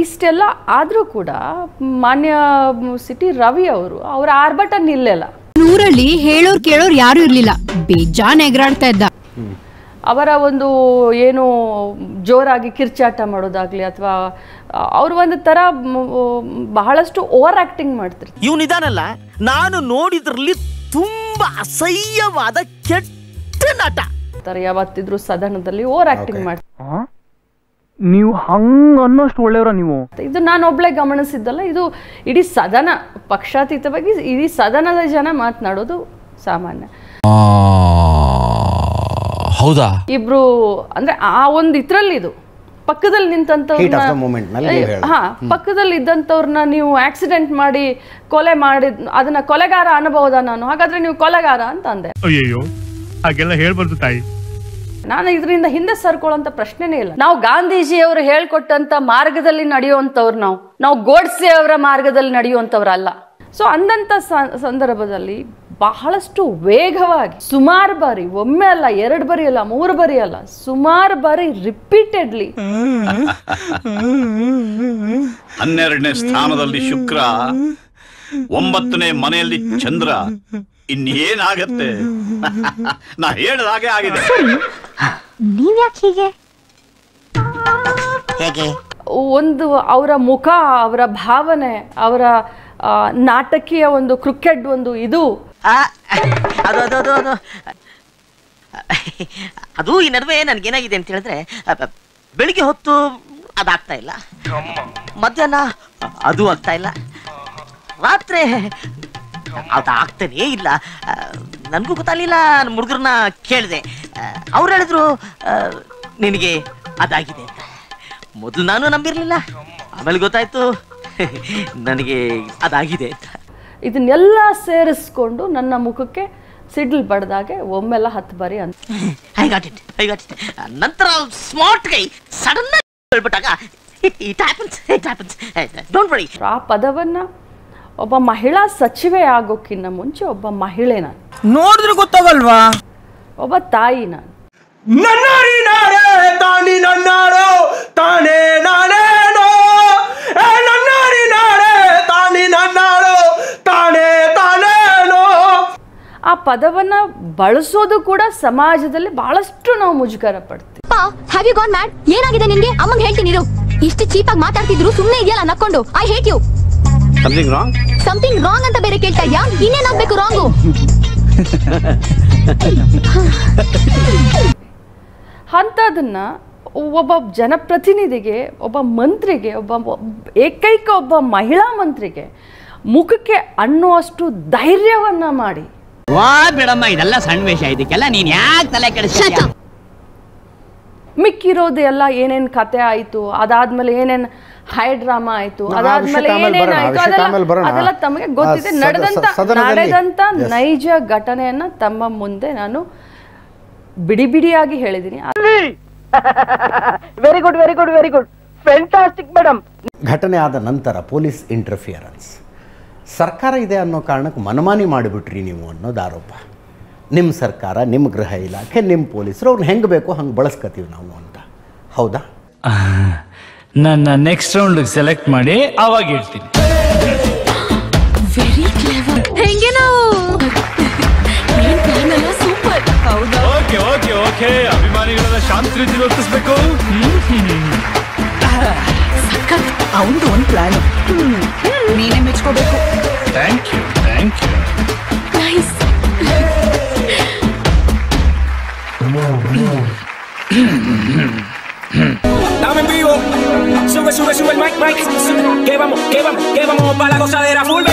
ಇಷ್ಟೆಲ್ಲ ಆದರೂ ಕೂಡ ಮಾನ್ಯ ಸಿಟಿ ರವಿ ಅವರು ಅವರ ಆರ್ಭಟ ನಿಲ್ಲೆಲ್ಲ. ಊರಲ್ಲಿ ಹೇಳೋರು ಕೇಳೋರು ಯಾರು ಇರಲಿಲ್ಲ, ಬೇಜಾನ್ ಎಗರಾಡ್ತಾ ಇದ್ದ. ಅವರ ಒಂದು ಏನು ಜೋರಾಗಿ ಕಿರ್ಚಾಟ ಮಾಡೋದಾಗ್ಲಿ ಅಥವಾ ಅವರು ಒಂದು ಥರ ಬಹಳಷ್ಟು ಓವರ್ ಆ್ಯಕ್ಟಿಂಗ್ ಮಾಡ್ತಿರ್ತಾರೆ. ಇವನಿದಾನಲ್ಲ, ನಾನು ನೋಡಿದ್ರಲ್ಲಿ ತುಂಬಾ ಅಸಹ್ಯವಾದ ಕೆಟ್ಟ ನಟ. ಯಾವತ್ತಿದ್ರು ಸದನದಲ್ಲಿ ಓವರ್ ಆ್ಯಕ್ಟಿಂಗ್ ಮಾಡ್ತಾರೆ. ನೀವು ಹಂಗ ಅನ್ನೋಷ್ಟು ಒಳ್ಳೆಯವರ ನೀವು? ಇದು ನಾನು ಒಬ್ಳೆ ಗಮನಿಸಿದ್ದಲ್ಲ, ಇದು ಇಡೀ ಸದನ ಪಕ್ಷಾತೀತವಾಗಿ ಇಡೀ ಸದನದ ಜನ ಮಾತನಾಡೋದು ಸಾಮಾನ್ಯ. ಹೌದಾ? ಇಬ್ರು ಅಂದ್ರೆ ಆ ಒಂದು ಇದ್ರಲ್ಲಿ ಇದು ಪಕ್ಕದಲ್ಲಿ ನಿಂತಂತವ್ರನ್ನ ಪಕ್ಕದಲ್ಲಿ ಇದ್ದಂಥವ್ರನ್ನ ನೀವು ಆಕ್ಸಿಡೆಂಟ್ ಮಾಡಿ ಕೊಲೆ ಮಾಡಿ ಅದನ್ನ ಕೊಲೆಗಾರ ಅನ್ಬಹುದಾ ನಾನು? ಹಾಗಾದ್ರೆ ನೀವು ಕೊಲೆಗಾರ ಅಂತ ಅಂದೆ. ಅಯ್ಯೋ ಹಾಗೆಲ್ಲ ಹೇಳ್ಬಾರ್ದು ತಾಯಿ. ನಾನು ಇದರಿಂದ ಹಿಂದೆ ಸರ್ಕೊಳ್ಳೋಂಥ ಪ್ರಶ್ನೆನೇ ಇಲ್ಲ. ನಾವು ಗಾಂಧೀಜಿಯವರು ಹೇಳ್ಕೊಟ್ಟಂತ ಮಾರ್ಗದಲ್ಲಿ ನಡೆಯುವಂಥವ್ರು, ನಾವು ಗೋಡ್ಸೆ ಅವರ ಮಾರ್ಗದಲ್ಲಿ ನಡೆಯುವಂಥವ್ರಲ್ಲ. ಸೊ ಅಂದಂಥ ಸಂದರ್ಭದಲ್ಲಿ ಬಹಳಷ್ಟು ವೇಗವಾಗಿ ಸುಮಾರು ಬಾರಿ, ಒಮ್ಮೆ ಅಲ್ಲ, 2 ಬಾರಿ ಅಲ್ಲ, 3 ಬಾರಿ ಅಲ್ಲ, ಸುಮಾರು ಬಾರಿ ರಿಪೀಟೆಡ್ಲಿ 12ನೇ ಸ್ಥಾನದಲ್ಲಿ ಶುಕ್ರ, 9ನೇ ಮನೆಯಲ್ಲಿ ಚಂದ್ರ, ಇನ್ನೇನಾಗತ್ತೆ? ನಾ ಹೇಳಿದ ಹಾಗೆ ಆಗಿದೆ. ಒಂದು ಅವರ ಮುಖ, ಅವರ ಭಾವನೆ, ಅವರ ನಾಟಕೀಯ ಒಂದು ಕ್ರಿಕೆಟ್ ಒಂದು ಇದು ಅದು ಈ ನಡುವೆ ನನ್ಗೇನಾಗಿದೆ ಅಂತ ಹೇಳಿದ್ರೆ, ಬೆಳಿಗ್ಗೆ ಹೊತ್ತು ಅದಾಗ್ತಾ ಇಲ್ಲ, ಮಧ್ಯಾಹ್ನ ಅದು ಆಗ್ತಾ ಇಲ್ಲ, ರಾತ್ರಿ ಅದಾಗ್ತಾನೇ ಇಲ್ಲ. ನನಗೂ ಗೊತ್ತಾಗಲಿಲ್ಲ. ನನ್ನ ಹುಡುಗರನ್ನ ಕೇಳಿದೆ, ಅವ್ರು ಹೇಳಿದ್ರು ನಿನಗೆ ಅದಾಗಿದೆ ಅಂತ. ಮೊದಲು ನಾನು ನಂಬಿರಲಿಲ್ಲ, ಆಮೇಲೆ ಗೊತ್ತಾಯ್ತು ನನಗೆ ಅದಾಗಿದೆ ಅಂತ. ಇದನ್ನೆಲ್ಲ ಸೇರಿಸ್ಕೊಂಡು ನನ್ನ ಮುಖಕ್ಕೆ ಸಿಡ್ಲ್ ಬಡ್ದಾಗೆ ಒಮ್ಮೆಲ್ಲ 10 ಬಾರಿ ಅಂತ. I got it. ನಂತರ ಸ್ಮಾರ್ಟ್ ಗೈ ಸಡನ್ ಆಗಿ ಹೇಳ್ಬಿಟ್ಟಾಗ ಇಟ್ ಹ್ಯಾಪನ್ಸ್. Don't worry. ಆ ಪದವನ್ನ ಒಬ್ಬ ಮಹಿಳಾ ಸಚಿವೆ ಆಗೋಕ್ಕಿಂತ ಮುಂಚೆ ಒಬ್ಬ ಮಹಿಳೆ ನಾನು ನೋಡಿದ್ರೆ ಗೊತ್ತಾಗಲ್ವಾ? ಒಬ್ಬ ತಾಯಿ ನಾನು. ನನ್ನಾರಿ ನಾಡೇ ತಾನಿ ನನ್ನಾಡೋ ತಾನೇ ನಾನೇನೋ, ನನ್ನಾರಿ ನಾಡೇ ತಾನಿ ನನ್ನಾಡೋ ತಾನೇ ತಾನೇನೋ. ಆ ಪದವನ್ನ ಬಳಸೋದು ಕೂಡ ಸಮಾಜದಲ್ಲಿ ಬಹಳಷ್ಟು ನಾವು ಮುಜುಗರ ಪಡ್ತೀವಿ. Have you gone mad? ಏನಾಗಿದೆ ನಿನ್ಗೆ? ಅಮ್ಮಂಗೆ ಹೇಳ್ತೀನಿ ಇರು. ಇಷ್ಟು ಚೀಪಾಗಿ ಮಾತಾಡ್ತಿದ್ರು ಸುಮ್ಮನೆ ಇದೆಯಲ್ಲ ನಕ್ಕೊಂಡು. I hate you. Something wrong ಅಂತ ಬೇರೆ ಕೇಳ್ತಾ ಇದ್ಯಾ? ಇನ್ನೇನಾಗ್ಬೇಕು ರಾಂಗು? ಅಂಥದನ್ನ ಒಬ್ಬ ಜನಪ್ರತಿನಿಧಿಗೆ, ಒಬ್ಬ ಮಂತ್ರಿಗೆ, ಏಕೈಕ ಒಬ್ಬ ಮಹಿಳಾ ಮಂತ್ರಿಗೆ ಮುಖಕ್ಕೆ ಅನ್ನುವಷ್ಟು ಧೈರ್ಯವನ್ನ ಮಾಡಿ, ವಾ ಬಿಡಮ್ಮ, ಇದೆಲ್ಲ ಸಣ್ಣ ವಿಷಯ, ಇದಕ್ಕೆಲ್ಲ ನೀನ್ ಯಾಕೆ ತಲೆ ಕೆಡಿಸ್ತೀಯ? ಮಿಕ್ಕಿರೋದು ಎಲ್ಲ ಏನೇನ್ ಕತೆ ಆಯ್ತು, ಅದಾದ್ಮೇಲೆ ಏನೇನ್ ಹೈ ಡ್ರಾಮಾ ಆಯ್ತು, ಅದಾದ್ಮೇಲೆ ಏನೇನಾಯ್ತು ಅದೆಲ್ಲ ತಮಗೆ ಗೊತ್ತಿದೆ. ನಡೆದಂತ ನೈಜ ಘಟನೆಯನ್ನ ತಮ್ಮ ಮುಂದೆ ನಾನು ಬಿಡಿಯಾಗಿ ಹೇಳಿದ್ದೀನಿ. Very good, fantastic madam. ಘಟನೆ ಆದ ನಂತರ ಪೊಲೀಸ್ ಇಂಟರ್ಫಿಯರೆನ್ಸ್, ಸರ್ಕಾರ ಇದೆ ಅನ್ನೋ ಕಾರಣಕ್ಕೆ ಮನಮಾನಿ ಮಾಡಿಬಿಟ್ರಿ ನೀವು ಅನ್ನೋದು ಆರೋಪ. ನಿಮ್ಮ ಸರ್ಕಾರ, ನಿಮ್ಮ ಗೃಹ ಇಲಾಖೆ, ನಿಮ್ಮ ಪೊಲೀಸರು ಅವ್ರನ್ನ ಹೆಂಗೆ ಬೇಕೋ ಹಂಗೆ ಬಳಸ್ಕೊತೀವಿ ನಾವು ಅಂತ. ಹೌದಾ? ನನ್ನ ನೆಕ್ಸ್ಟ್ ರೌಂಡ್ ಸೆಲೆಕ್ಟ್ ಮಾಡಿ ಅವಾಗ ಹೇಳ್ತೀನಿ. Very clever. ಹೆಂಗೆ ನಾವು ಏನ್ ಪ್ಲಾನ್ ಅಲ್ಲ, ಸೂಪರ್. ಹೌದಾ? ಓಕೆ ಅಭಿಮಾನಿಗಳನ್ನ ಶಾಂತಿ ರೀತಿ ವರ್ತಿಸ್ಬೇಕು. ಸಖತ್. ಅವನದು ಒಂದು ಪ್ಲಾನ್, ನೀನೇ ಮೆಚ್ಕೋಬೇಕು. Thank you. Nice. Dame en vivo, sube el mic, que vamos, para la gozadera full.